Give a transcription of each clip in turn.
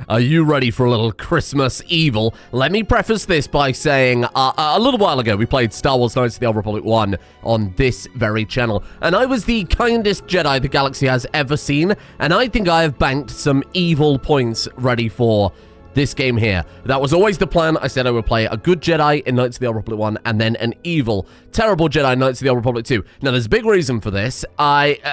Are you ready for a little Christmas evil? Let me preface this by saying a little while ago we played Star Wars Knights of the Old Republic 1 on this very channel, and I was the kindest Jedi the galaxy has ever seen, and I think I have banked some evil points ready for this game here. That was always the plan. I said I would play a good Jedi in Knights of the Old Republic 1 and then an evil, terrible Jedi in Knights of the Old Republic 2. Now, there's a big reason for this.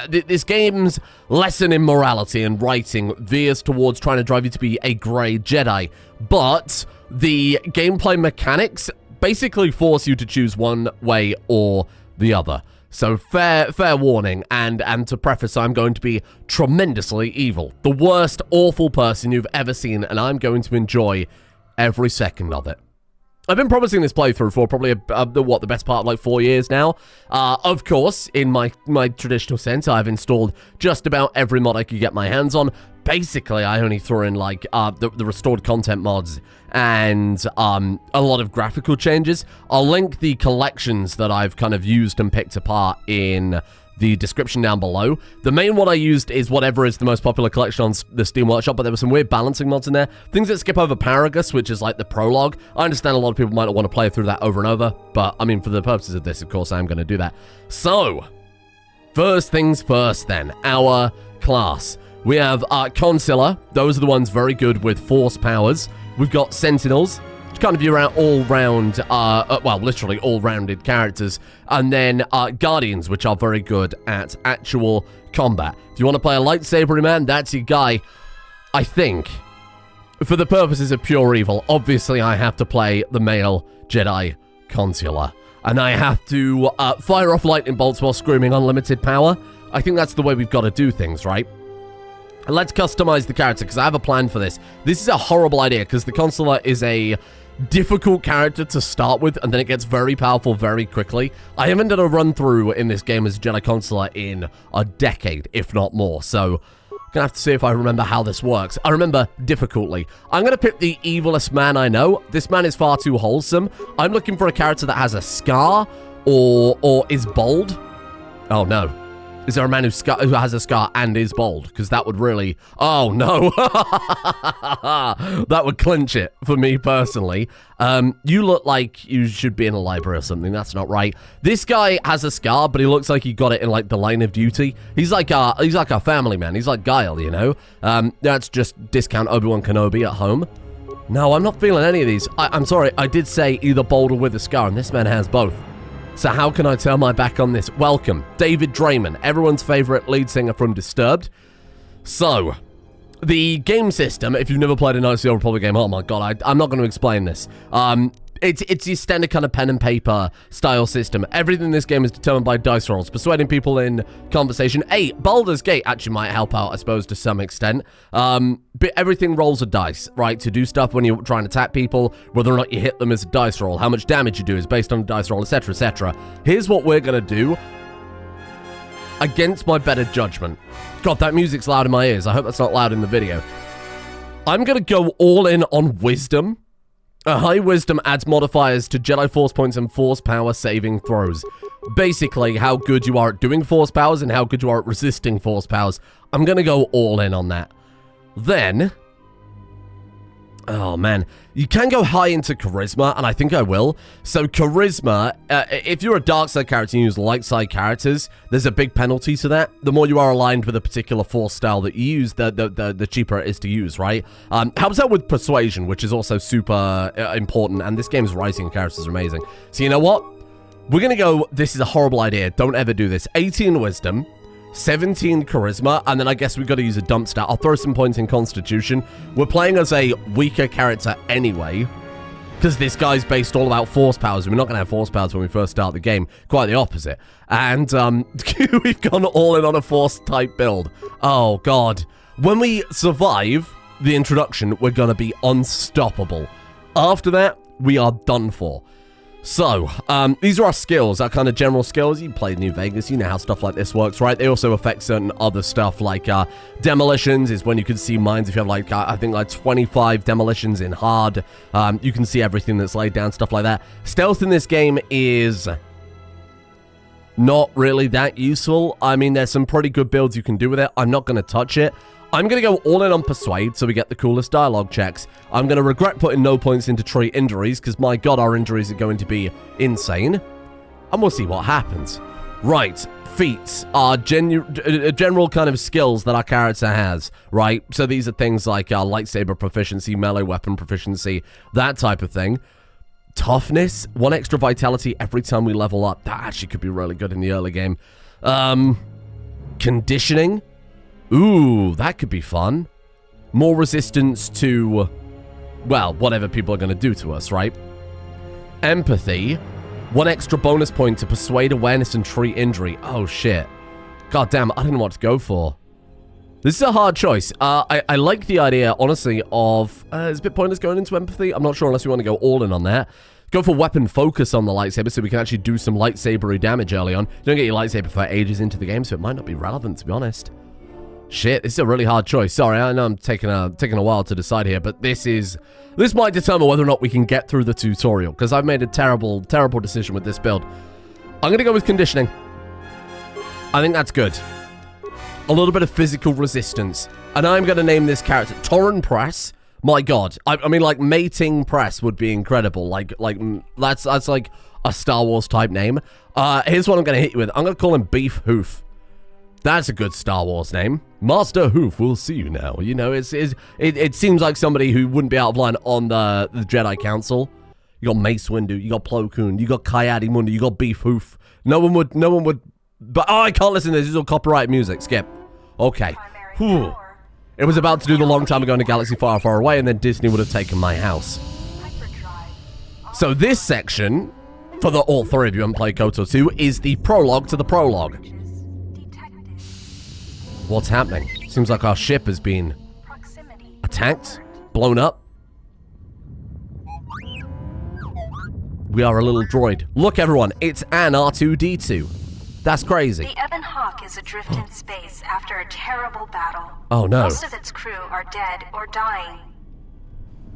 This game's lesson in morality and writing veers towards trying to drive you to be a grey Jedi, but the gameplay mechanics basically force you to choose one way or the other. So fair warning, and to preface, I'm going to be tremendously evil. The worst, awful person you've ever seen, and I'm going to enjoy every second of it. I've been promising this playthrough for probably, the best part of like 4 years now. Of course, in my traditional sense, I've installed just about every mod I could get my hands on. Basically, I only threw in, like, the restored content mods and a lot of graphical changes. I'll link the collections that I've kind of used and picked apart in the description down below. The main one I used is whatever is the most popular collection on the Steam Workshop, but there were some weird balancing mods in there. Things that skip over Peragus, which is like the Prologue. I understand a lot of people might not want to play through that over and over, but, I mean, for the purposes of this, of course, I'm going to do that. So, first things first then, our class. We have Consular. Those are the ones very good with Force powers. We've got Sentinels, which kind of your all-round, well, literally all-rounded characters. And then Guardians, which are very good at actual combat. If you want to play a lightsaber man, that's your guy. I think, for the purposes of pure evil, obviously I have to play the male Jedi Consular. And I have to fire off lightning bolts while screaming unlimited power. I think that's the way we've got to do things, right? Let's customize the character, because I have a plan for this. This is a horrible idea, because the Consular is a difficult character to start with, and then it gets very powerful very quickly. I haven't done a run-through in this game as Jedi Consular in a decade, if not more, so I'm gonna have to see if I remember how this works. I remember difficultly. I'm gonna pick the evilest man I know. This man is far too wholesome. I'm looking for a character that has a scar, or is bold. Oh, no. Is there a man who has a scar and is bald? Because that would really... Oh, no. That would clinch it for me personally. You look like you should be in a library or something. That's not right. This guy has a scar, but he looks like he got it in, like, the line of duty. He's like a family man. He's like Guile, you know? That's just discount Obi-Wan Kenobi at home. No, I'm not feeling any of these. I'm sorry. I did say either bald or with a scar, and this man has both. So how can I turn my back on this? Welcome, David Draymond, everyone's favorite lead singer from Disturbed. So, the game system, if you've never played a Knights of the Old Republic game, oh my god, I'm not going to explain this. It's your standard kind of pen and paper style system. Everything in this game is determined by dice rolls, persuading people in conversation. Baldur's Gate actually might help out, I suppose, to some extent. But everything rolls a dice, right? To do stuff when you're trying to attack people, whether or not you hit them is a dice roll. How much damage you do is based on a dice roll, etc., etc. Here's what we're going to do against my better judgment. God, that music's loud in my ears. I hope that's not loud in the video. I'm going to go all in on wisdom. A high wisdom adds modifiers to Jedi Force points and Force power saving throws. Basically, how good you are at doing Force powers and how good you are at resisting Force powers. I'm going to go all in on that. Then... Oh, man. You can go high into Charisma, and I think I will. So, Charisma, if you're a dark side character and you use light side characters, there's a big penalty to that. The more you are aligned with a particular Force style that you use, the cheaper it is to use, right? Helps out with Persuasion, which is also super important, and this game's writing characters are amazing. So, you know what? We're going to go, this is a horrible idea, don't ever do this. 18 Wisdom, 17 Charisma, and then I guess we've got to use a dump stat. I'll throw some points in Constitution. We're playing as a weaker character anyway, because this guy's based all about Force powers. We're not going to have Force powers when we first start the game. Quite the opposite. And we've gone all in on a Force-type build. Oh, God. When we survive the introduction, we're going to be unstoppable. After that, we are done for. So, these are our skills, our kind of general skills. You played New Vegas, you know how stuff like this works, right? They also affect certain other stuff, like demolitions is when you can see mines. If you have, like, I think, like 25 demolitions in hard, you can see everything that's laid down, stuff like that. Stealth in this game is not really that useful. I mean, there's some pretty good builds you can do with it. I'm not going to touch it. I'm going to go all in on Persuade so we get the coolest dialogue checks. I'm going to regret putting no points into treat injuries because, my god, our injuries are going to be insane. And we'll see what happens. Right. Feats are general kind of skills that our character has, right? So these are things like lightsaber proficiency, melee weapon proficiency, that type of thing. Toughness, 1 extra vitality every time we level up. That actually could be really good in the early game. Conditioning. Ooh, that could be fun. More resistance to, well, whatever people are going to do to us, right? Empathy. 1 extra bonus point to persuade awareness and treat injury. Oh, shit. God damn, I don't know what to go for. This is a hard choice. I like the idea, honestly, of... it's a bit pointless going into empathy. I'm not sure unless we want to go all in on that. Go for weapon focus on the lightsaber so we can actually do some lightsabery damage early on. You don't get your lightsaber for ages into the game, so it might not be relevant, to be honest. Shit, this is a really hard choice. Sorry, I know I'm taking a while to decide here, but this might determine whether or not we can get through the tutorial, because I've made a terrible decision with this build. I'm going to go with conditioning. I think that's good. A little bit of physical resistance. And I'm going to name this character Torren Press. My god. I mean, like, mating press would be incredible. Like that's like a Star Wars type name. Here's what I'm going to hit you with. I'm going to call him Beef Hoof. That's a good Star Wars name. Master Hoof will see you now. You know, it seems like somebody who wouldn't be out of line on the Jedi Council. You got Mace Windu, you got Plo Koon, you got Kayadi Mundi, you got Beef Hoof. No one would, but oh, I can't listen to this. This is all copyright music. Skip. Okay. Whew. It was about to do the long time ago in a galaxy far, far away, and then Disney would have taken my house. So this section, for all 3 of you and play KOTOR 2, is the prologue to the prologue. What's happening? Seems like our ship has been attacked, blown up. We are a little droid. Look, everyone, it's an R2-D2. That's crazy. The Ebon Hawk is adrift in space after a terrible battle. Oh, no. Most of its crew are dead or dying.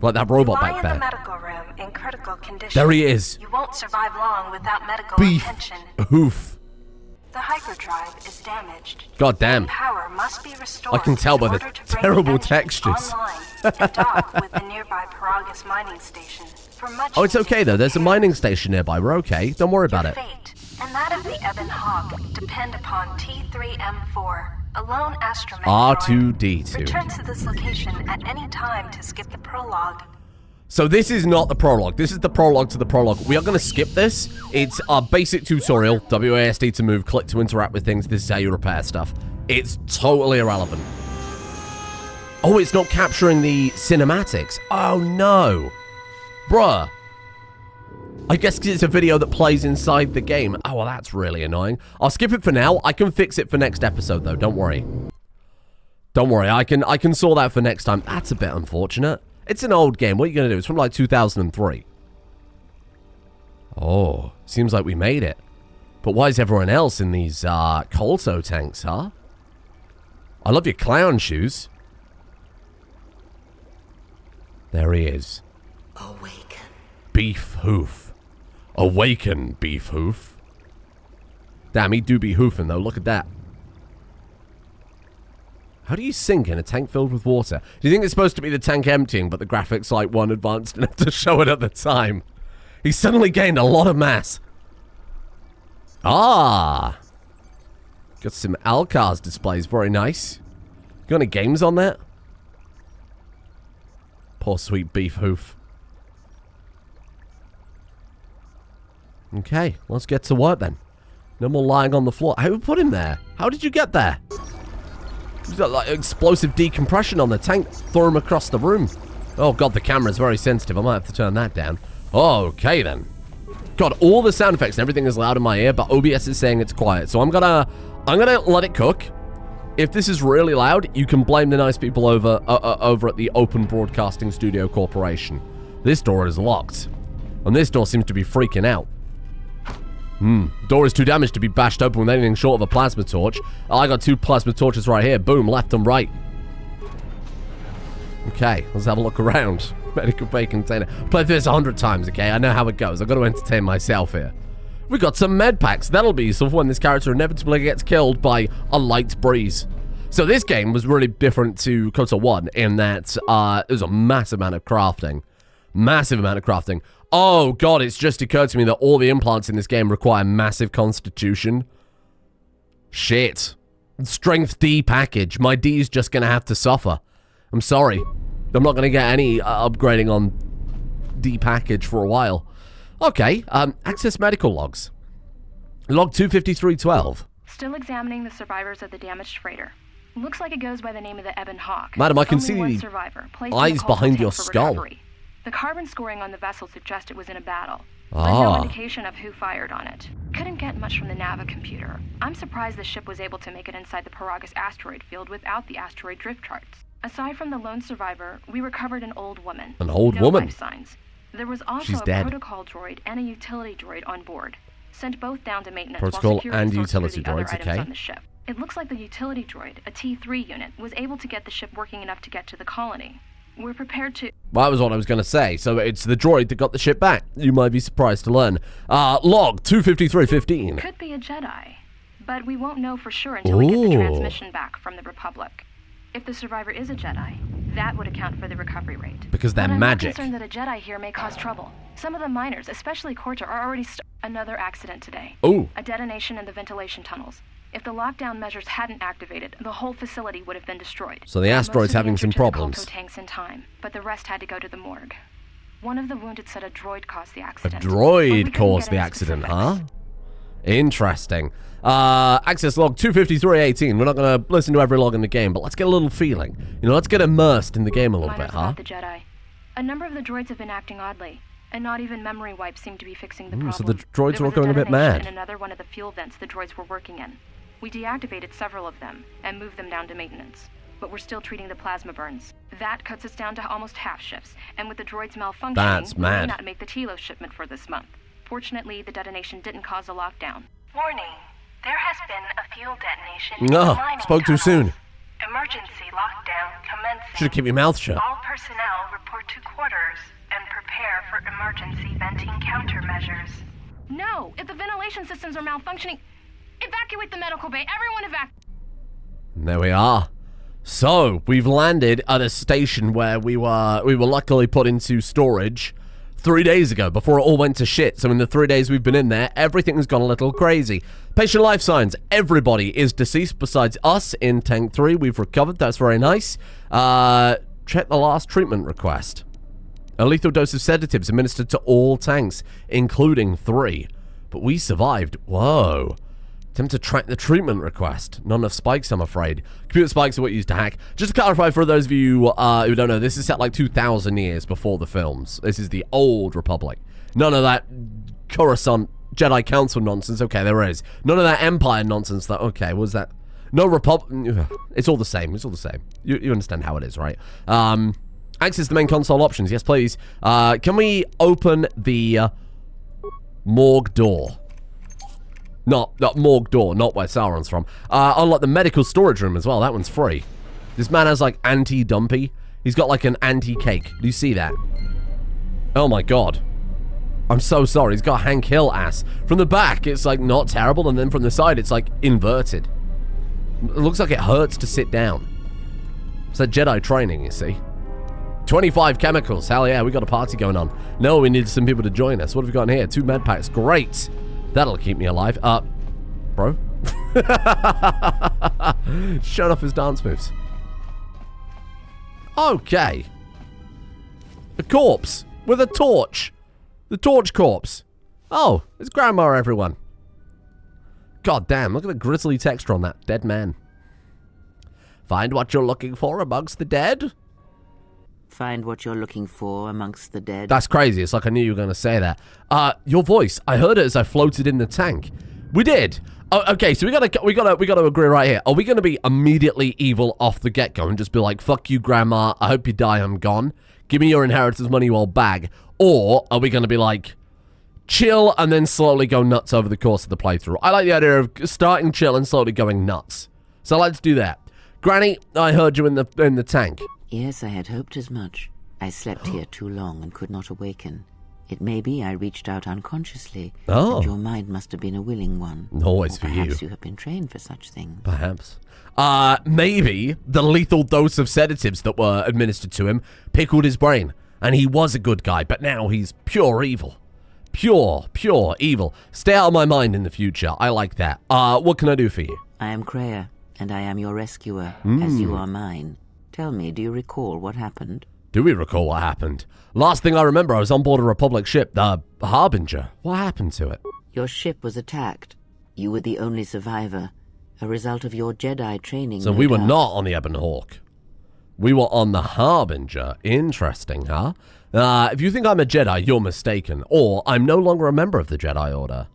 Like that robot back there. there. In the medical room in critical condition. There he is. You won't survive long without medical Beef attention. Hoof. The hyperdrive is damaged. God damn. Power must be restored. I can tell by the terrible textures. And dock with the nearby Peragus mining station. For much Oh, it's okay though. There's a mining station nearby. We're okay. Don't worry about it. Fate and that of the Ebon Hawk depend upon T3M4, a lone astromech R2-D2. Return to this location at any time to skip the prologue. So this is not the prologue. This is the prologue to the prologue. We are going to skip this. It's our basic tutorial. WASD to move, click to interact with things. This is how you repair stuff. It's totally irrelevant. Oh, it's not capturing the cinematics. Oh, no. Bruh. I guess because it's a video that plays inside the game. Oh, well, that's really annoying. I'll skip it for now. I can fix it for next episode, though. Don't worry. Don't worry. I can sort that for next time. That's a bit unfortunate. It's an old game. What are you going to do? It's from like 2003. Oh, seems like we made it. But why is everyone else in these KOTOR tanks, huh? I love your clown shoes. There he is. Awaken. Beef Hoof. Awaken, Beef Hoof. Damn, he do be hoofing though. Look at that. How do you sink in a tank filled with water? Do you think it's supposed to be the tank emptying, but the graphics like weren't advanced enough to show it at the time? He suddenly gained a lot of mass. Ah. Got some Alcars displays. Very nice. Got any games on that? Poor sweet Beef Hoof. Okay, let's get to work then. No more lying on the floor. Who put him there? How did you get there? He's got like explosive decompression on the tank. Throw him across the room. Oh god, the camera's very sensitive. I might have to turn that down. Okay then. God, all the sound effects and everything is loud in my ear, but OBS is saying it's quiet. So I'm gonna let it cook. If this is really loud, you can blame the nice people over at the Open Broadcasting Studio Corporation. This door is locked. And this door seems to be freaking out. Door is too damaged to be bashed open with anything short of a plasma torch. I got 2 plasma torches right here. Boom, left and right. Okay, let's have a look around. Medical bay container. Played this 100 times, okay? I know how it goes. I've got to entertain myself here. We got some med packs. That'll be useful for when this character inevitably gets killed by a light breeze. So this game was really different to KOTOR 1 in that there's a massive amount of crafting. Massive amount of crafting. Oh, God, it's just occurred to me that all the implants in this game require massive constitution. Shit. Strength D package. My D is just going to have to suffer. I'm sorry. I'm not going to get any upgrading on D package for a while. Okay, access medical logs. Log 25312. Still examining the survivors of the damaged freighter. Looks like it goes by the name of the Ebon Hawk. Madam, I can see one survivor, eyes behind your skull. Recovery. The carbon scoring on the vessel suggests it was in a battle. But no indication of who fired on it. Couldn't get much from the Nava computer. I'm surprised the ship was able to make it inside the Peragus asteroid field without the asteroid drift charts. Aside from the lone survivor, we recovered an old woman. An old no woman? Life signs. There was also She's a dead. protocol droid and a utility droid on board. Sent both down to maintenance Protocol while security and sorts utility through the droids, other items okay. on the ship. It looks like the utility droid, a T3 unit, was able to get the ship working enough to get to the colony. We're prepared to... Well, that was what I was going to say. So it's the droid that got the ship back. You might be surprised to learn. Log 25315. Could be a Jedi. But we won't know for sure until we get the transmission back from the Republic. If the survivor is a Jedi, that would account for the recovery rate. Because they're but magic. I'm concerned that a Jedi here may cause trouble. Some of the miners, especially KOTOR, are already another accident today. Ooh. A detonation in the ventilation tunnels. If the lockdown measures hadn't activated, the whole facility would have been destroyed. So the asteroid's having some problems. Tanks in time, but the rest had to go to the morgue. One of the wounded said a droid caused the accident. A droid caused the accident, huh? Interesting. Access log 25318. We're not going to listen to every log in the game, but let's get a little feeling. You know, let's get immersed in the game a little bit, huh? The Jedi. A number of the droids have been acting oddly, and not even memory wipes seem to be fixing the problem. So the droids are all going a bit mad. In another one of the fuel vents the droids were working in. We deactivated several of them and moved them down to maintenance, but we're still treating the plasma burns. That cuts us down to almost half shifts, and with the droids malfunctioning, we may not make the Telos shipment for this month. Fortunately, the detonation didn't cause a lockdown. Warning. There has been a fuel detonation. No, spoke too soon. Emergency lockdown commencing. Should have kept your mouth shut. All personnel report to quarters and prepare for emergency venting countermeasures. No! If the ventilation systems are malfunctioning, evacuate the medical bay. Everyone evacuate. There we are. So, we've landed at a station where we were luckily put into storage 3 days ago, before it all went to shit. So in the 3 days we've been in there, everything's gone a little crazy. Patient life signs. Everybody is deceased besides us in Tank 3. We've recovered. That's very nice. Check the last treatment request. A lethal dose of sedatives administered to all tanks, including 3. But we survived. Whoa. Attempt to track the treatment request. Not enough spikes, I'm afraid. Computer spikes are what you use to hack. Just to clarify for those of you who don't know, this is set like 2,000 years before the films. This is the old Republic. None of that Coruscant Jedi Council nonsense. Okay, there is. None of that Empire nonsense. That okay, what was that? No Republic. It's all the same. It's all the same. You understand how it is, right? Access the main console options. Yes, please. Can we open the morgue door? Not morgue door, not where Sauron's from. Unlock the medical storage room as well. That one's free. This man has like anti-dumpy. He's got like an anti-cake. Do you see that? Oh my god. I'm so sorry. He's got Hank Hill ass. From the back, it's like not terrible, and then from the side, it's like inverted. It looks like it hurts to sit down. It's that Jedi training, you see. 25 chemicals. Hell yeah, we got a party going on. No, we need some people to join us. What have we got in here? 2 med packs. Great. That'll keep me alive. Bro. Showing off his dance moves. Okay. A corpse with a torch. The torch corpse. Oh, it's Grandma, everyone. God damn, look at the grisly texture on that dead man. Find what you're looking for amongst the dead? Find what you're looking for amongst the dead. That's crazy. It's like I knew you were going to say that. Your voice. I heard it as I floated in the tank. We did. Oh, okay, so we gotta agree right here. Are we gonna be immediately evil off the get-go and just be like, fuck you, Grandma, I hope you die, I'm gone. Give me your inheritance money, you old bag. Or are we gonna be like, chill and then slowly go nuts over the course of the playthrough? I like the idea of starting chill and slowly going nuts. So let's do that. Granny, I heard you in the tank. Yes, I had hoped as much. I slept here too long and could not awaken. It may be I reached out unconsciously, Oh. and your mind must have been a willing one. Always Or for you. perhaps you have been trained for such things. Perhaps. Maybe the lethal dose of sedatives that were administered to him pickled his brain, and he was a good guy, but now he's pure evil. Pure evil. Stay out of my mind in the future. I like that. What can I do for you? I am Kreia, and I am your rescuer, as you are mine. Tell me, do you recall what happened? Do we recall what happened? Last thing I remember, I was on board a Republic ship, the Harbinger. What happened to it? Your ship was attacked. You were the only survivor, a result of your Jedi training. So no we were doubt. not on the Ebon Hawk. We were on the Harbinger. Interesting, huh? If you think I'm a Jedi, you're mistaken. Or I'm no longer a member of the Jedi Order.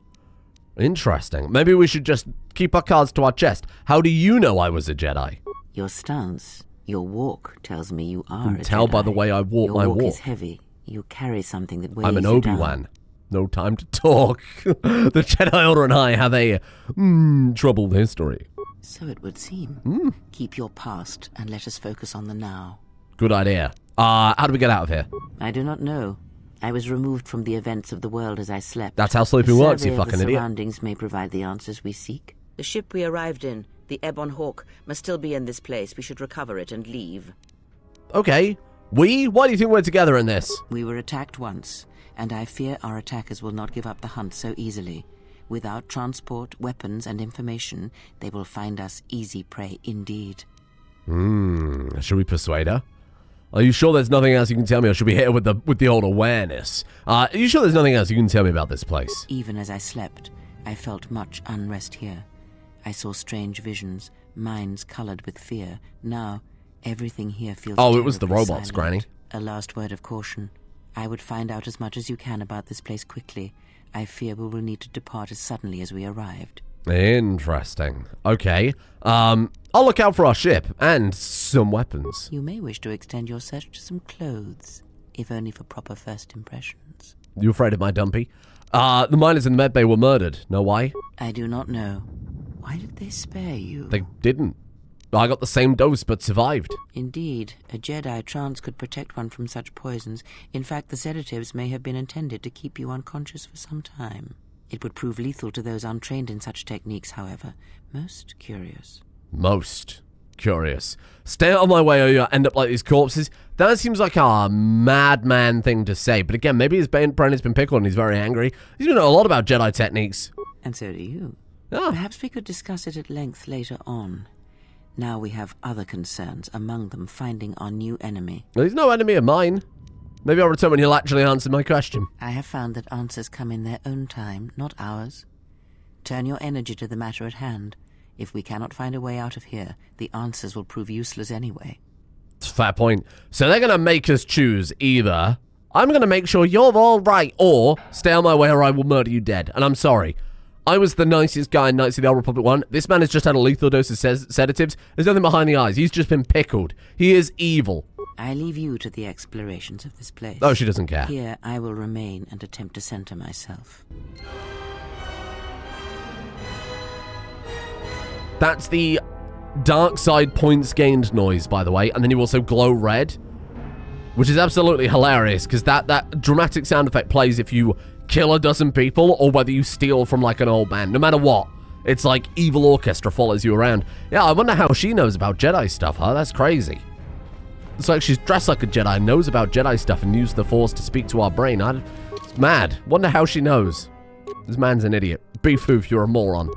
Interesting. Maybe we should just keep our cards to our chest. How do you know I was a Jedi? Your stance, your walk tells me you are a Jedi. Tell by the way I walk my Your walk walk. is heavy. You carry something that weighs I'm an you down. Obi-Wan. No time to talk. The Jedi Order and I have a troubled history. So it would seem. Keep your past and let us focus on the now. Good idea. How do we get out of here? I do not know. I was removed from the events of the world as I slept. That's how sleeping The works, you survey of fucking the idiot. surroundings may provide the answers we seek. The ship we arrived in, the Ebon Hawk, must still be in this place. We should recover it and leave. Okay. We? Why do you think we're together in this? We were attacked once, and I fear our attackers will not give up the hunt so easily. Without transport, weapons, and information, they will find us easy prey indeed. Should we persuade her? Are you sure there's nothing else you can tell me, or should we hit her with the old awareness? Are you sure there's nothing else you can tell me about this place? Even as I slept, I felt much unrest here. I saw strange visions, minds colored with fear. Now, everything here feels Oh, it was the terribly robots, silent. Granny. A last word of caution. I would find out as much as you can about this place quickly. I fear we will need to depart as suddenly as we arrived. Interesting. Okay. I'll look out for our ship and some weapons. You may wish to extend your search to some clothes, if only for proper first impressions. You afraid of my dumpy? The miners in the medbay were murdered. Know why? I do not know. Why did they spare you? They didn't. I got the same dose but survived. Indeed, a Jedi trance could protect one from such poisons. In fact, the sedatives may have been intended to keep you unconscious for some time. It would prove lethal to those untrained in such techniques, however. Most curious. Most curious. Stay out of my way or you'll end up like these corpses. That seems like a madman thing to say. But again, maybe his brain has been pickled and he's very angry. He's going to know a lot about Jedi techniques. And so do you. Oh. Perhaps we could discuss it at length later on. Now we have other concerns, among them finding our new enemy. Well, he's no enemy of mine. Maybe I'll return when he'll actually answer my question. I have found that answers come in their own time, not ours. Turn your energy to the matter at hand. If we cannot find a way out of here, the answers will prove useless anyway. It's a fair point. So they're going to make us choose either I'm going to make sure you're all right, or stay on my way or I will murder you dead. And I'm sorry. I was the nicest guy in Knights of the Old Republic 1. This man has just had a lethal dose of sedatives. There's nothing behind the eyes. He's just been pickled. He is evil. I leave you to the explorations of this place. Oh, she doesn't care. Here I will remain and attempt to center myself. That's the dark side points gained noise, by the way. And then you also glow red, which is absolutely hilarious because that dramatic sound effect plays if you kill a dozen people or whether you steal from like an old man. No matter what, it's like evil orchestra follows you around. Yeah, I wonder how she knows about Jedi stuff, huh? That's crazy. It's like she's dressed like a Jedi, knows about Jedi stuff, and used the Force to speak to our brain. It's mad. Wonder how she knows. This man's an idiot. Beef Hoof, you're a moron.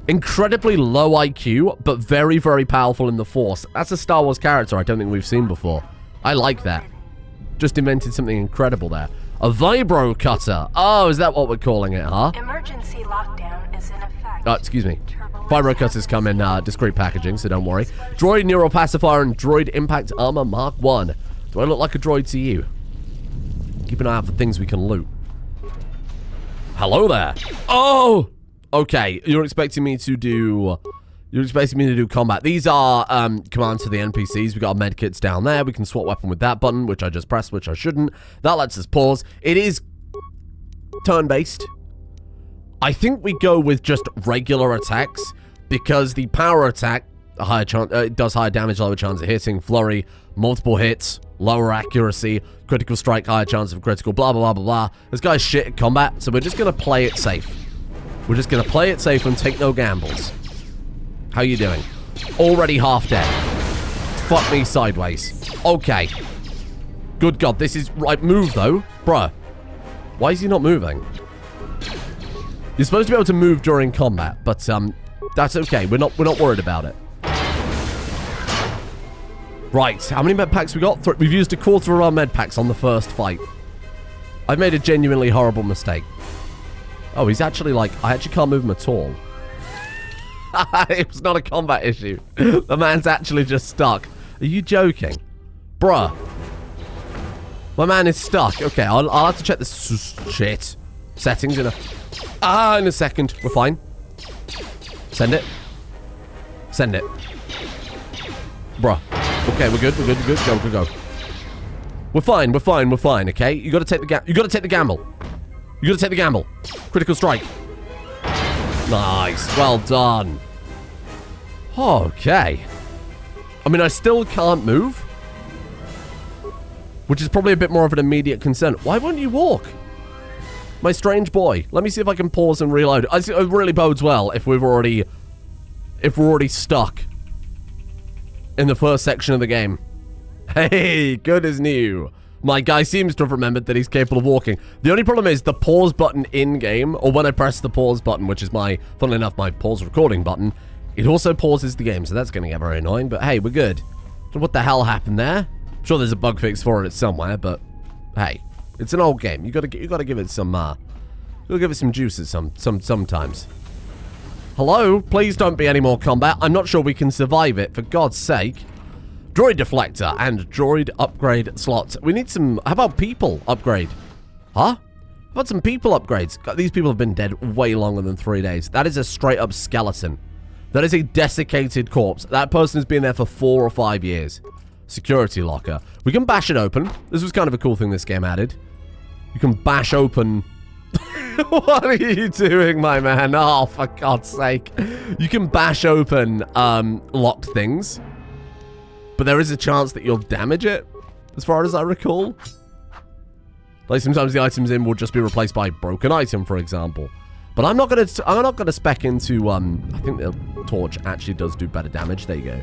Incredibly low IQ, but very, very powerful in the Force. That's a Star Wars character I don't think we've seen before. I like that. Just invented something incredible there. A vibro cutter. Oh, is that what we're calling it, huh? Emergency lockdown is in effect. Excuse me. Vibro cutters come in discreet packaging, so don't worry. Droid neural pacifier and droid impact armor Mark 1. Do I look like a droid to you? Keep an eye out for things we can loot. Hello there. Oh! Okay, you're expecting me to do combat. These are commands for the NPCs. We got our medkits down there. We can swap weapon with that button, which I just pressed, which I shouldn't. That lets us pause. It is turn-based. I think we go with just regular attacks because the power attack a higher chance. It does higher damage, lower chance of hitting. Flurry, multiple hits, lower accuracy. Critical strike, higher chance of critical. Blah blah blah blah blah. This guy's shit at combat, so we're just gonna play it safe. We're just gonna play it safe and take no gambles. How you doing? Already half dead. Fuck me sideways. Okay. Good God, this is right. Move though, bruh. Why is he not moving? You're supposed to be able to move during combat, but that's okay. We're not worried about it. Right, how many med packs we got? We've used a quarter of our med packs on the first fight. I've made a genuinely horrible mistake. Oh, he's actually like, I actually can't move him at all. It's not a combat issue. The man's actually just stuck. Are you joking? Bruh. My man is stuck. Okay, I'll have to check this shit. Settings in a second. We're fine. Send it. Send it. Bruh. Okay, we're good. We're good. We're good. Go. We're fine. We're fine. We're fine. Okay. You got to take the gamble. You got to take the gamble. You got to take the gamble. Critical strike. Nice. Well done. Okay. I mean, I still can't move, which is probably a bit more of an immediate concern. Why won't you walk? My strange boy. Let me see if I can pause and reload. It really bodes well if we're already stuck in the first section of the game. Hey, good as new. My guy seems to have remembered that he's capable of walking. The only problem is the pause button in-game, or when I press the pause button, which is funnily enough, my pause recording button, it also pauses the game, so that's going to get very annoying, but hey, we're good. So what the hell happened there? I'm sure there's a bug fix for it somewhere, but hey, it's an old game. You gotta give it some, give it some juices sometimes. Hello? Please don't be any more combat. I'm not sure we can survive it, for God's sake. Droid deflector and droid upgrade slots. We need some... How about people upgrade? Huh? How about some people upgrades? God, these people have been dead way longer than 3 days. That is a straight up skeleton. That is a desiccated corpse. That person has been there for 4 or 5 years. Security locker. We can bash it open. This was kind of a cool thing this game added. You can bash open... What are you doing, my man? Oh, for God's sake. You can bash open locked things. But there is a chance that you'll damage it, as far as I recall. Like sometimes the items in will just be replaced by broken item, for example. But I'm not gonna spec into I think the torch actually does do better damage. There you go.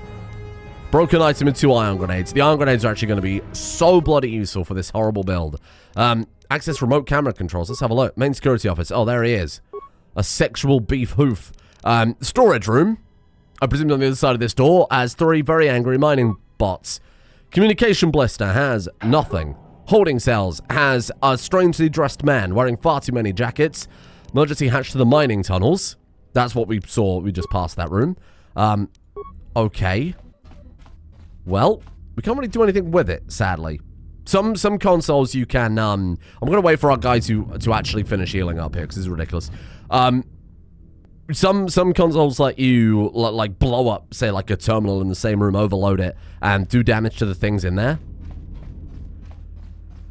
Broken item and 2 ion grenades. The ion grenades are actually going to be so bloody useful for this horrible build. Access remote camera controls. Let's have a look. Main security office. Oh, there he is. A sexual beef hoof. Storage room. I presume on the other side of this door has 3 very angry mining bots. Communication blister has nothing. Holding cells has a strangely dressed man wearing far too many jackets. Emergency hatch to the mining tunnels. That's what we saw. We just passed that room. Okay. Well, we can't really do anything with it, sadly. Some consoles you can, I'm gonna wait for our guy to actually finish healing up here, because this is ridiculous. Some consoles let you, like, blow up, say, like, a terminal in the same room, overload it, and do damage to the things in there.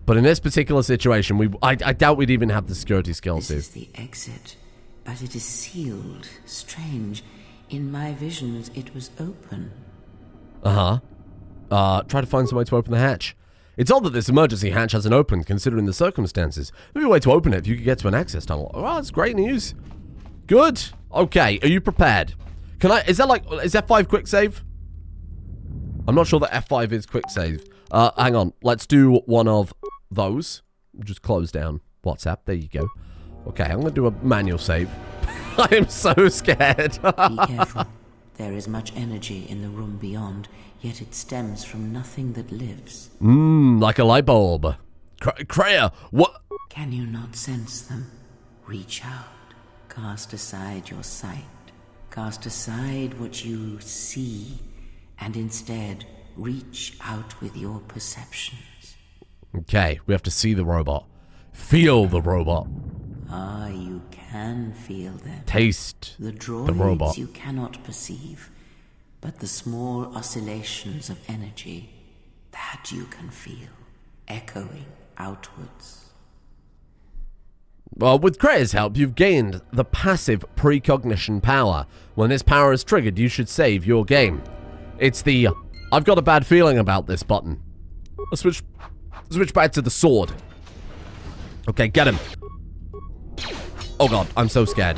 But in this particular situation, I doubt we'd even have the security skills to. This is the exit, but it is sealed. Strange. In my visions, it was open. Uh-huh. Try to find some way to open the hatch. It's odd that this emergency hatch hasn't opened, considering the circumstances. Maybe a way to open it if you could get to an access tunnel. Oh, that's great news. Good. Okay, are you prepared? Is that F5 quick save? I'm not sure that F5 is quick save. Hang on. Let's do one of those. Just close down WhatsApp. There you go. Okay, I'm going to do a manual save. I am so scared. Be careful. There is much energy in the room beyond, yet it stems from nothing that lives. Like a light bulb. Kreia, what? Can you not sense them? Reach out. Cast aside your sight. Cast aside what you see, and instead reach out with your perceptions. Okay, we have to see the robot. Feel the robot. Ah, you can feel them. Taste the the robot. You cannot perceive, but the small oscillations of energy, that you can feel, echoing outwards. Well, with Kreia's help, you've gained the passive precognition power. When this power is triggered, you should save your game. It's the I've got a bad feeling about this button. Let's switch back to the sword. Okay, get him. Oh god, I'm so scared.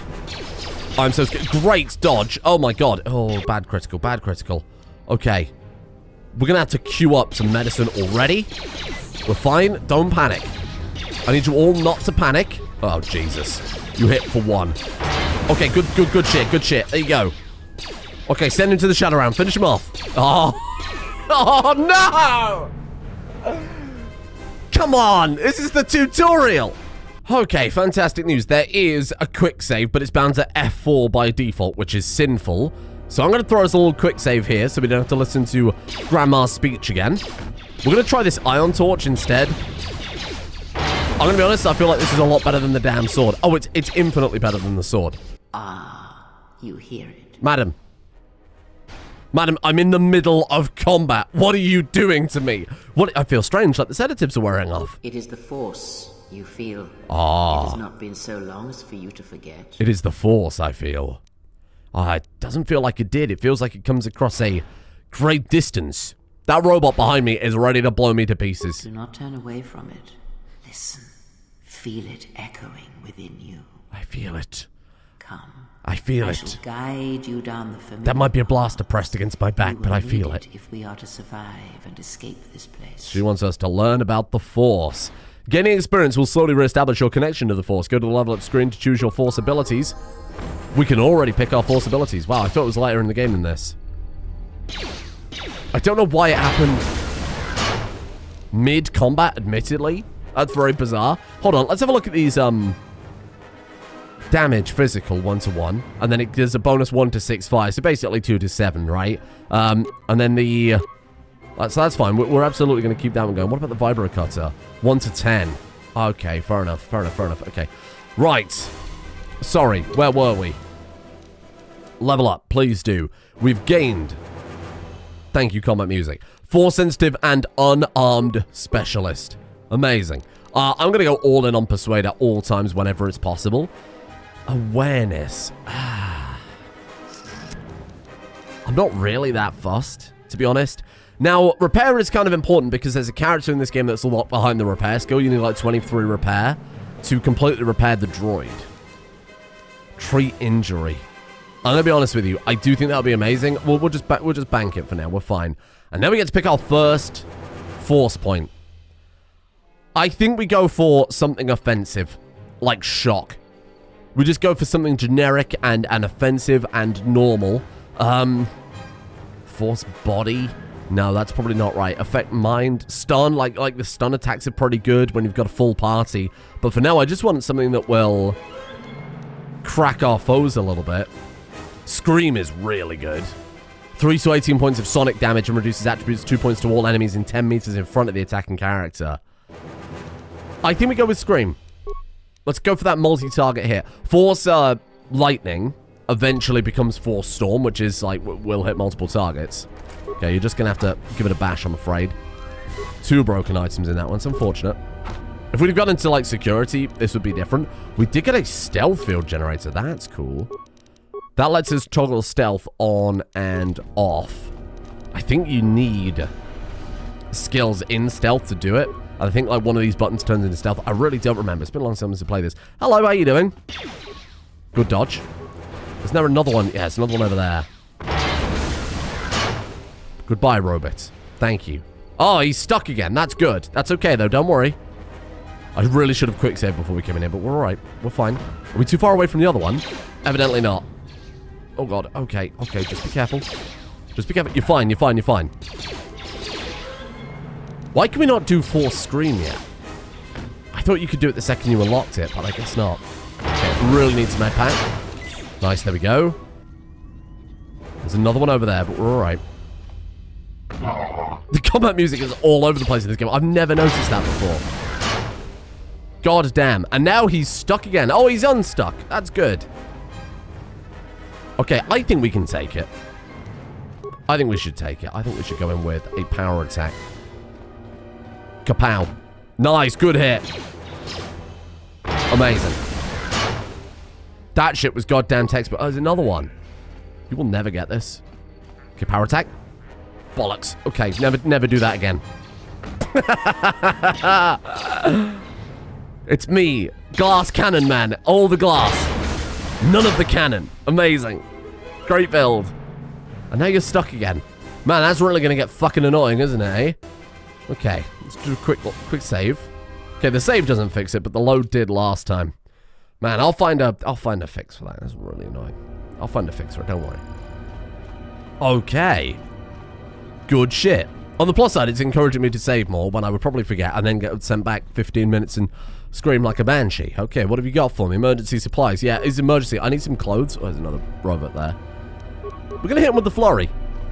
I'm so scared. Great dodge. Oh my god. Oh, bad critical, bad critical. Okay. We're gonna have to queue up some medicine already. We're fine. Don't panic. I need you all not to panic. Oh, Jesus. You hit for 1. Okay, good shit, good shit. There you go. Okay, send him to the shadow round. Finish him off. Oh. Oh, no! Come on. This is the tutorial. Okay, fantastic news. There is a quick save, but it's bound to F4 by default, which is sinful. So I'm going to throw us a little quick save here so we don't have to listen to Grandma's speech again. We're going to try this ion torch instead. I'm going to be honest, I feel like this is a lot better than the damn sword. Oh, it's infinitely better than the sword. Ah, you hear it. Madam. Madam, I'm in the middle of combat. What are you doing to me? What? I feel strange, like the sedatives are wearing off. It is the Force you feel. Ah. It has not been so long as for you to forget. It is the Force, I feel. It doesn't feel like it did. It feels like it comes across a great distance. That robot behind me is ready to blow me to pieces. Do not turn away from it. Listen. Feel it echoing within you. I feel it. Come. I feel I it. shall guide you down the familiar That might be a blaster pressed against my back, but I feel it. If we are to survive and escape this place. She wants us to learn about the Force. Gaining experience will slowly reestablish your connection to the Force. Go to the level up screen to choose your Force abilities. We can already pick our Force abilities. Wow, I thought it was later in the game than this. I don't know why it happened mid-combat, admittedly. That's very bizarre. Hold on, let's have a look at these, damage physical 1-to-1, and then it does a bonus 1 to 6 fire, so basically 2 to 7, right? And then the so that's fine. We're absolutely going to keep that one going. What about the vibro cutter? 1 to 10. Okay, fair enough. Okay, right. Sorry, where were we? Level up, please do. We've gained. Thank you, combat music. Force sensitive and unarmed specialist. Amazing. I'm going to go all in on persuade at all times whenever it's possible. Awareness. I'm not really that fussed, to be honest. Now, repair is kind of important because there's a character in this game that's a lot behind the repair skill. You need like 23 repair to completely repair the droid. Treat injury. I'm going to be honest with you. I do think that would be amazing. We'll just bank it for now. We're fine. And then we get to pick our first force point. I think we go for something offensive, like shock. We just go for something generic and offensive and normal. Force body. No, that's probably not right. Affect mind. Stun, like the stun attacks are pretty good when you've got a full party. But for now, I just want something that will crack our foes a little bit. Scream is really good. 3 to 18 points of sonic damage and reduces attributes 2 points to all enemies in 10 meters in front of the attacking character. I think we go with Scream. Let's go for that multi-target here. Force Lightning eventually becomes Force Storm, which is like, will hit multiple targets. Okay, you're just going to have to give it a bash, I'm afraid. 2 broken items in that one. It's unfortunate. If we'd have gone into, like, security, this would be different. We did get a stealth field generator. That's cool. That lets us toggle stealth on and off. I think you need skills in stealth to do it. I think, like, one of these buttons turns into stealth. I really don't remember. It's been a long time since I played this. Hello, how you doing? Good dodge. Isn't there another one? Yeah, there's another one over there. Goodbye, robot. Thank you. Oh, he's stuck again. That's good. That's okay, though. Don't worry. I really should have quick saved before we came in here, but we're all right. We're fine. Are we too far away from the other one? Evidently not. Oh, God. Okay. Okay, just be careful. Just be careful. You're fine. You're fine. You're fine. Why can we not do Force Scream yet? I thought you could do it the second you unlocked it, but I guess not. Okay, really need some med pack. Nice, there we go. There's another one over there, but we're all right. The combat music is all over the place in this game. I've never noticed that before. God damn. And now he's stuck again. Oh, he's unstuck. That's good. Okay, I think we can take it. I think we should take it. I think we should go in with a power attack. Kapow. Nice, good hit. Amazing. That shit was goddamn textbook. Oh, there's another one. You will never get this. Okay, power attack. Bollocks. Okay, never do that again. It's me, glass cannon man. All the glass. None of the cannon. Amazing. Great build. And now you're stuck again. Man, that's really going to get fucking annoying, isn't it, eh? Okay, let's do a quick save. Okay, the save doesn't fix it, but the load did last time. Man, I'll find a fix for that. That's really annoying. I'll find a fix for it, don't worry. Okay. Good shit. On the plus side, it's encouraging me to save more when I would probably forget and then get sent back 15 minutes and scream like a banshee. Okay, what have you got for me? Emergency supplies. Yeah, it's emergency. I need some clothes. Oh, there's another robot there. We're going to hit him with the flurry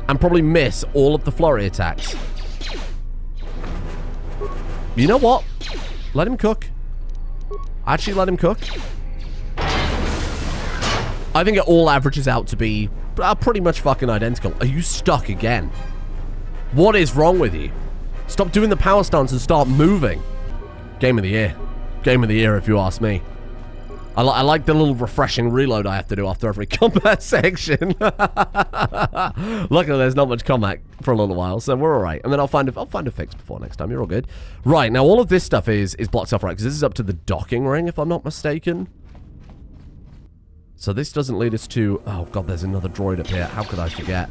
and probably miss all of the flurry attacks. You know what? Let him cook. Actually, let him cook. I think it all averages out to be pretty much fucking identical. Are you stuck again? What is wrong with you? Stop doing the power stance and start moving. Game of the year. Game of the year, if you ask me. I like the little refreshing reload I have to do after every combat section. Luckily, there's not much combat for a little while, so we're all right. And then I'll find a fix before next time. You're all good. Right, now all of this stuff is blocked off, right? Because this is up to the docking ring, if I'm not mistaken. So this doesn't lead us to... Oh, God, there's another droid up here. How could I forget?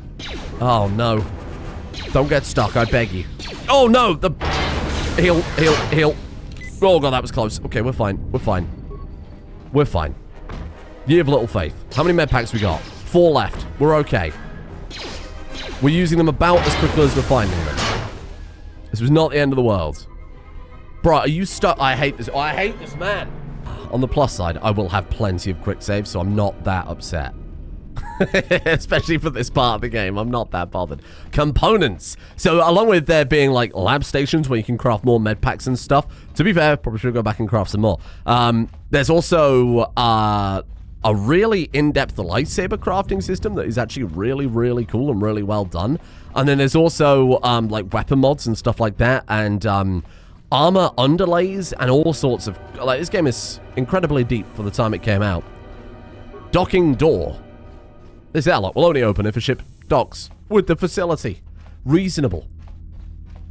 Oh, no. Don't get stuck, I beg you. Oh, no! The... Heal. Oh, God, that was close. Okay, we're fine. We're fine. We're fine. You have little faith. How many med packs we got? 4 left. We're okay. We're using them about as quickly as we're finding them. This was not the end of the world. Bro, are you stuck? I hate this. Oh, I hate this man. On the plus side, I will have plenty of quick saves, so I'm not that upset. Especially for this part of the game, I'm not that bothered. Components. So along with there being like lab stations where you can craft more med packs and stuff, to be fair, probably should go back and craft some more. There's also a really in-depth lightsaber crafting system that is actually really, really cool and really well done. And then there's also like weapon mods and stuff like that, and armor underlays and all sorts of... Like, this game is incredibly deep for the time it came out. Docking door. This airlock will only open if a ship docks with the facility. Reasonable.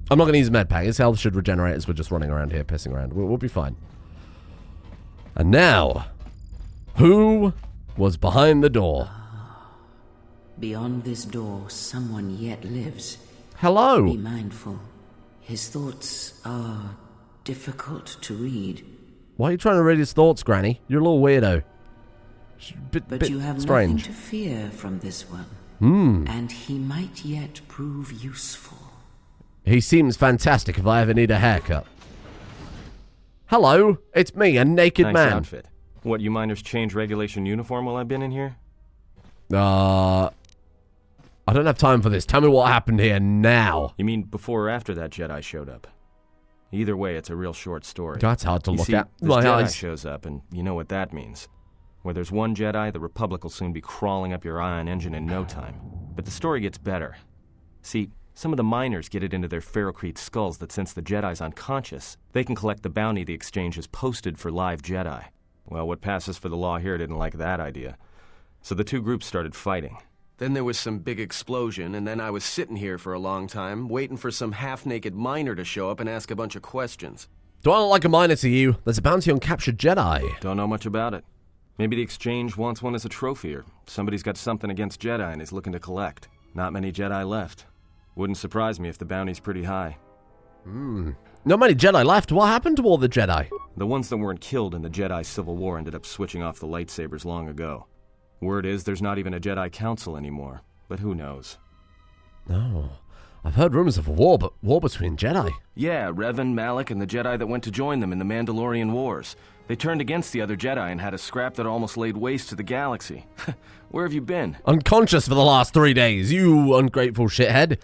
I'm not going to use med pack. His health should regenerate as we're just running around here, pissing around. We'll be fine. And now, who was behind the door? Beyond this door, someone yet lives. Hello. Be mindful. His thoughts are difficult to read. Why are you trying to read his thoughts, Granny? You're a little weirdo. But you have strange. nothing to fear from this one. And he might yet prove useful. He seems fantastic if I ever need a haircut. Hello, it's me, a naked nice man. Outfit. What, you miners change regulation uniform while I've been in here? I don't have time for this. Tell me what happened here now. You mean before or after that Jedi showed up? Either way, it's a real short story. That's hard to look at. This My Jedi eyes. shows up, and you know what that means. Where there's one Jedi, the Republic will soon be crawling up your ion engine in no time. But the story gets better. See, some of the miners get it into their ferrocrete skulls that since the Jedi's unconscious, they can collect the bounty the exchange has posted for live Jedi. Well, what passes for the law here didn't like that idea. So the two groups started fighting. Then there was some big explosion, and then I was sitting here for a long time, waiting for some half-naked miner to show up and ask a bunch of questions. Do I look like a miner to you? There's a bounty on captured Jedi. Don't know much about it. Maybe the exchange wants one as a trophy, or somebody's got something against Jedi and is looking to collect. Not many Jedi left. Wouldn't surprise me if the bounty's pretty high. Not many Jedi left. What happened to all the Jedi? The ones that weren't killed in the Jedi Civil War ended up switching off the lightsabers long ago. Word is there's not even a Jedi Council anymore, but who knows? No. I've heard rumors of a war between Jedi. Yeah, Revan, Malak, and the Jedi that went to join them in the Mandalorian Wars. They turned against the other Jedi and had a scrap that almost laid waste to the galaxy. Where have you been? Unconscious for the last 3 days, you ungrateful shithead.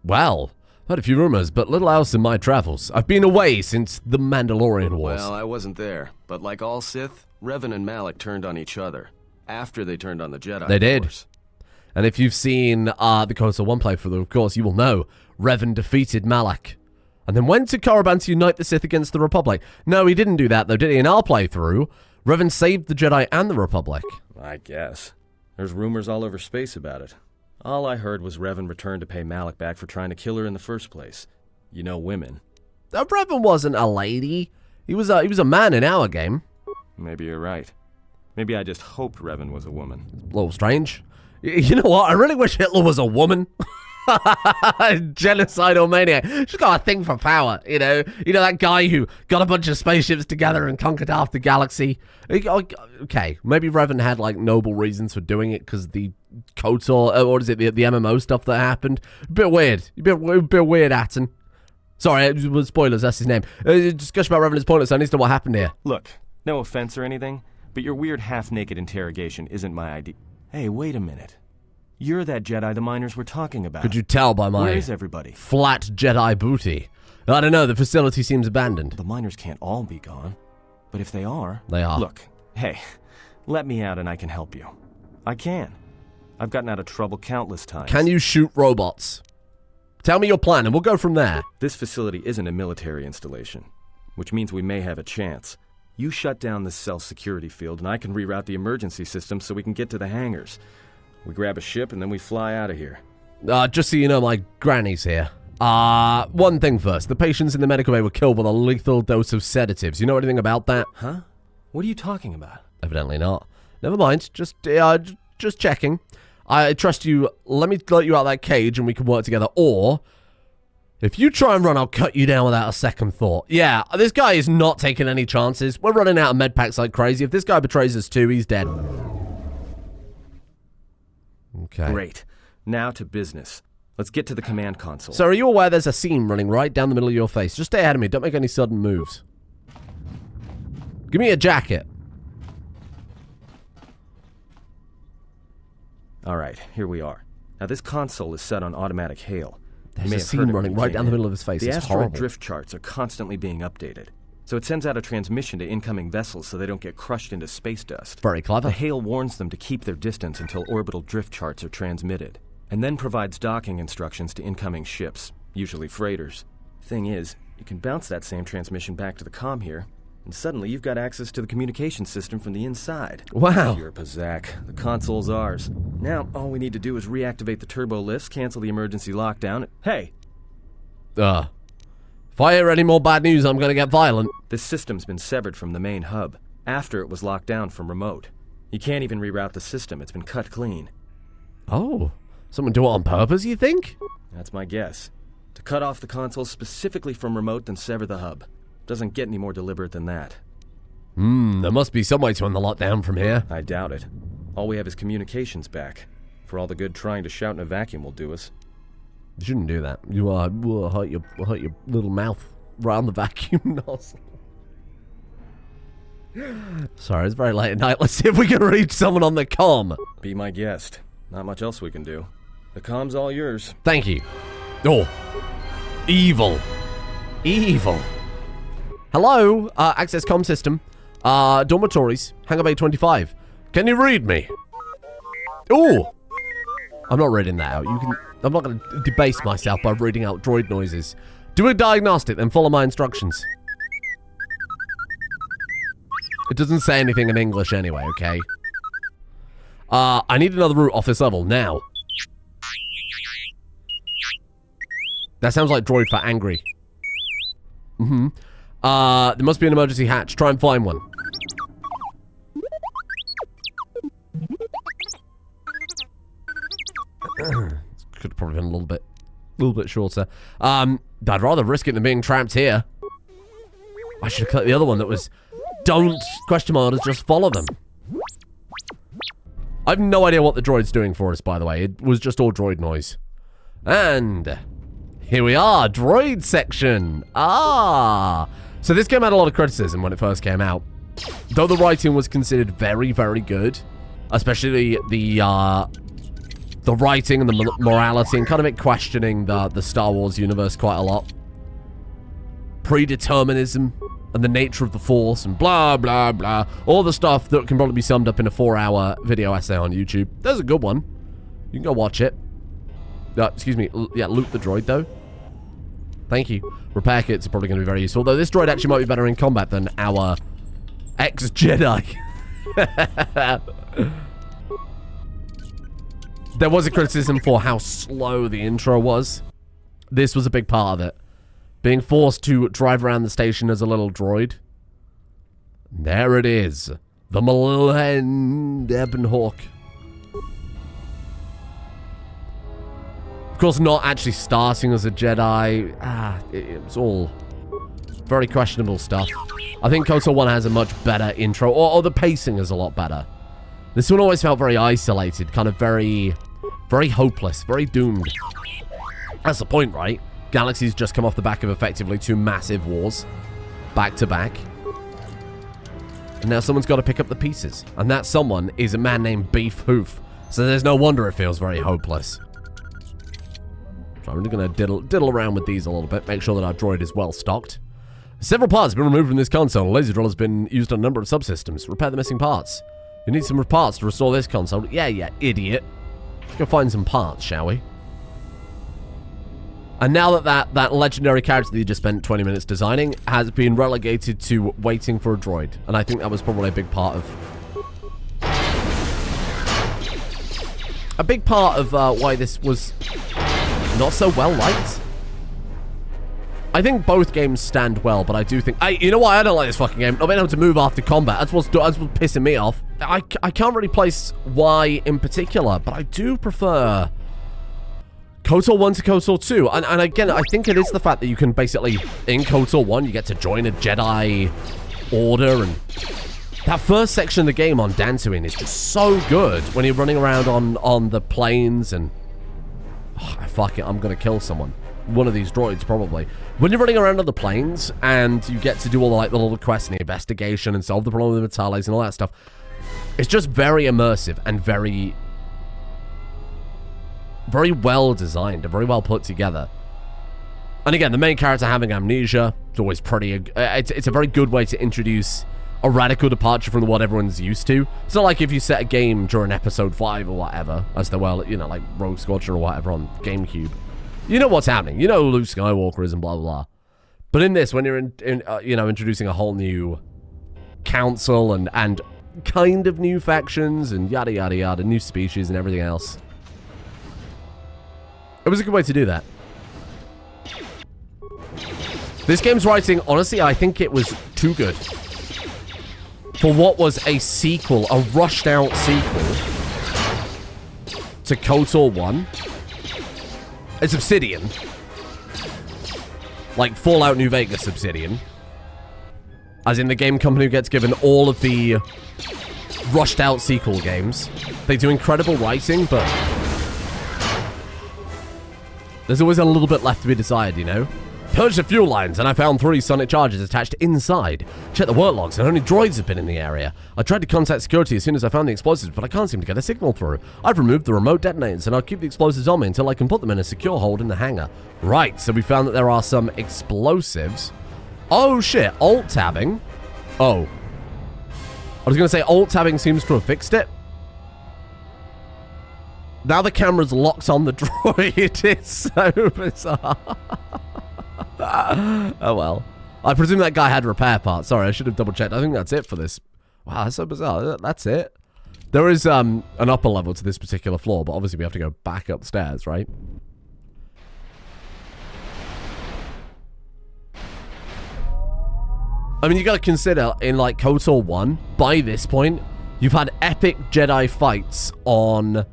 Well, heard a few rumors, but little else in my travels. I've been away since the Mandalorian Wars. Well, I wasn't there, but like all Sith, Revan and Malak turned on each other. After they turned on the Jedi, They did. Course. And if you've seen the KOTOR 1 playthrough, of course, you will know Revan defeated Malak. And then went to Korriban to unite the Sith against the Republic. No, he didn't do that, though, did he? In our playthrough, Revan saved the Jedi and the Republic. I guess. There's rumors all over space about it. All I heard was Revan returned to pay Malak back for trying to kill her in the first place. You know women. Revan wasn't a lady. He was a man in our game. Maybe you're right. Maybe I just hoped Revan was a woman. A little strange. You know what? I really wish Hitler was a woman. Genocidal maniac. She's got a thing for power, you know? You know, that guy who got a bunch of spaceships together and conquered half the galaxy. Okay, maybe Revan had, like, noble reasons for doing it because the KOTOR, what is it, the MMO stuff that happened. A bit weird. A bit weird, Atton. Sorry, it was spoilers, that's his name. Discussion about Revan is pointless, I need to know what happened here. Look, no offense or anything, but your weird half-naked interrogation isn't my idea. Hey, wait a minute. You're that Jedi the miners were talking about. Could you tell by my Where is everybody? Flat Jedi booty? I don't know, the facility seems abandoned. The miners can't all be gone. But if they are... They are. Look, hey, let me out and I can help you. I can. I've gotten out of trouble countless times. Can you shoot robots? Tell me your plan and we'll go from there. This facility isn't a military installation, which means we may have a chance. You shut down the cell security field and I can reroute the emergency system so we can get to the hangars. We grab a ship and then we fly out of here. Just so you know, my granny's here. One thing first. The patients in the medical bay were killed with a lethal dose of sedatives. You know anything about that? Huh? What are you talking about? Evidently not. Never mind. Just checking. I trust you. Let me let you out of that cage and we can work together. Or, if you try and run, I'll cut you down without a second thought. Yeah, this guy is not taking any chances. We're running out of med packs like crazy. If this guy betrays us too, he's dead. Okay. Great. Now to business. Let's get to the command console. So are you aware there's a seam running right down the middle of your face? Just stay ahead of me. Don't make any sudden moves. Give me a jacket. All right, here we are. Now this console is set on automatic hail. There's a seam running right down the middle of his face. The it's asteroid horrible. drift charts are constantly being updated. So it sends out a transmission to incoming vessels so they don't get crushed into space dust. Very clever. The hail warns them to keep their distance until orbital drift charts are transmitted, and then provides docking instructions to incoming ships, usually freighters. Thing is, you can bounce that same transmission back to the comm here, and suddenly you've got access to the communication system from the inside. Wow. You're Pazak. The console's ours. Now, all we need to do is reactivate the turbo lifts, cancel the emergency lockdown. Hey! If I hear any more bad news, I'm gonna get violent. This system's been severed from the main hub, after it was locked down from remote. You can't even reroute the system, it's been cut clean. Oh. Someone do it on purpose, you think? That's my guess. To cut off the console specifically from remote, then sever the hub. Doesn't get any more deliberate than that. There must be some way to end the lockdown from here. I doubt it. All we have is communications back. For all the good trying to shout in a vacuum will do us. You shouldn't do that. You will hurt your little mouth around the vacuum nozzle. Sorry, it's very late at night. Let's see if we can reach someone on the comm. Be my guest. Not much else we can do. The comm's all yours. Thank you. Oh. Evil. Evil. Hello? Access comm system. Dormitories. Hangar Bay 25. Can you read me? Oh. I'm not reading that out. I'm not going to debase myself by reading out droid noises. Do a diagnostic, then follow my instructions. It doesn't say anything in English anyway, okay? I need another route off this level, now. That sounds like droid for angry. There must be an emergency hatch. Try and find one. Could have probably been a little bit shorter. I'd rather risk it than being trapped here. I should have cut the other one that was don't question marks, just follow them. I have no idea what the droid's doing for us, by the way. It was just all droid noise. And here we are, droid section. So this game had a lot of criticism when it first came out. Though the writing was considered very, very good, especially the writing and the morality and kind of it questioning the Star Wars universe quite a lot. Predeterminism and the nature of the Force and blah, blah, blah. All the stuff that can probably be summed up in a 4-hour video essay on YouTube. There's a good one. You can go watch it. Excuse me. Yeah, loot the droid, though. Thank you. Repair kits are probably going to be very useful. Though this droid actually might be better in combat than our Ex-Jedi. There was a criticism for how slow the intro was. This was a big part of it. Being forced to drive around the station as a little droid. There it is. The Millennium Hawk. Of course, not actually starting as a Jedi. It was all very questionable stuff. I think KOTOR 1 has a much better intro, or the pacing is a lot better. This one always felt very isolated, kind of very hopeless, very doomed. That's the point, right? Galaxy's just come off the back of effectively 2 massive wars, back to back. And now someone's got to pick up the pieces. And that someone is a man named Beef Hoof. So there's no wonder it feels very hopeless. So I'm really going to diddle around with these a little bit, make sure that our droid is well stocked. Several parts have been removed from this console. A laser drill has been used on a number of subsystems. Repair the missing parts. You need some parts to restore this console. Yeah, idiot. Let's go find some parts, shall we? And now that legendary character that you just spent 20 minutes designing has been relegated to waiting for a droid. And I think that was probably a big part of why this was not so well liked. I think both games stand well, but I do think... you know why I don't like this fucking game? Not being able to move after combat. That's what's pissing me off. I can't really place why in particular, but I do prefer KOTOR 1 to KOTOR 2. And again, I think it is the fact that you can basically... In KOTOR 1, you get to join a Jedi order, and... That first section of the game on Dantooine is just so good when you're running around on the plains and... fuck it, I'm gonna kill someone. One of these droids, probably. When you're running around on the plains and you get to do all the little quests and the investigation and solve the problem with the Metales and all that stuff, it's just very immersive and very well designed and very well put together. And again, the main character having amnesia is always pretty... It's a very good way to introduce a radical departure from what everyone's used to. It's not like if you set a game during episode 5 or whatever, as there were, you know, like Rogue Squadron or whatever on GameCube. You know what's happening. You know who Luke Skywalker is and blah, blah, blah. But in this, when you're, you know, introducing a whole new council and kind of new factions and yada, yada, yada, new species and everything else. It was a good way to do that. This game's writing, honestly, I think it was too good. For what was a sequel, a rushed-out sequel to KOTOR 1. It's Obsidian. Like Fallout New Vegas Obsidian. As in the game company who gets given all of the rushed-out sequel games. They do incredible writing, but there's always a little bit left to be desired, you know? Purged the fuel lines, and I found 3 sonic charges attached inside. Checked the work logs, and only droids have been in the area. I tried to contact security as soon as I found the explosives, but I can't seem to get a signal through. I've removed the remote detonators, and I'll keep the explosives on me until I can put them in a secure hold in the hangar. Right, so we found that there are some explosives. Oh, shit. Alt-tabbing. Oh. I was going to say alt-tabbing seems to have fixed it. Now the camera's locked on the droid. It's so bizarre. Oh well. I presume that guy had repair parts. Sorry, I should have double checked. I think that's it for this. Wow, that's so bizarre. That's it. There is an upper level to this particular floor, but obviously we have to go back upstairs, right? I mean, you gotta consider, in like KOTOR 1, by this point, you've had epic Jedi fights on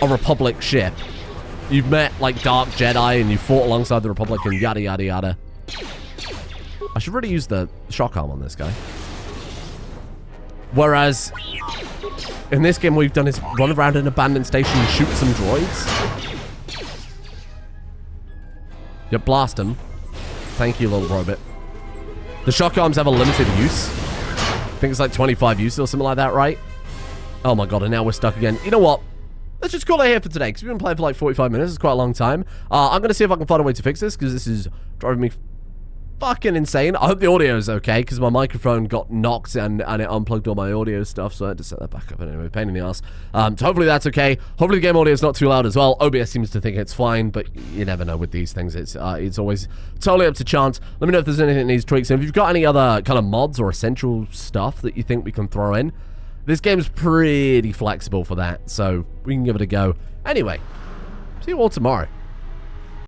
a Republic ship. You've met, like, Dark Jedi, and you fought alongside the Republic, and yada, yada, yada. I should really use the shock arm on this guy. Whereas, in this game, what we've done is run around an abandoned station and shoot some droids. Yep, blast them. Thank you, little robot. The shock arms have a limited use. I think it's like 25 use or something like that, right? Oh my god, and now we're stuck again. You know what? Let's just call it here for today, because we've been playing for like 45 minutes. It's quite a long time. I'm going to see if I can find a way to fix this, because this is driving me fucking insane. I hope the audio is okay, because my microphone got knocked and it unplugged all my audio stuff, so I had to set that back up anyway. Pain in the ass. So hopefully that's okay. Hopefully the game audio is not too loud as well. OBS seems to think it's fine, but you never know with these things. It's always totally up to chance. Let me know if there's anything that needs tweaks. And if you've got any other kind of mods or essential stuff that you think we can throw in, this game's pretty flexible for that, so we can give it a go. Anyway, see you all tomorrow.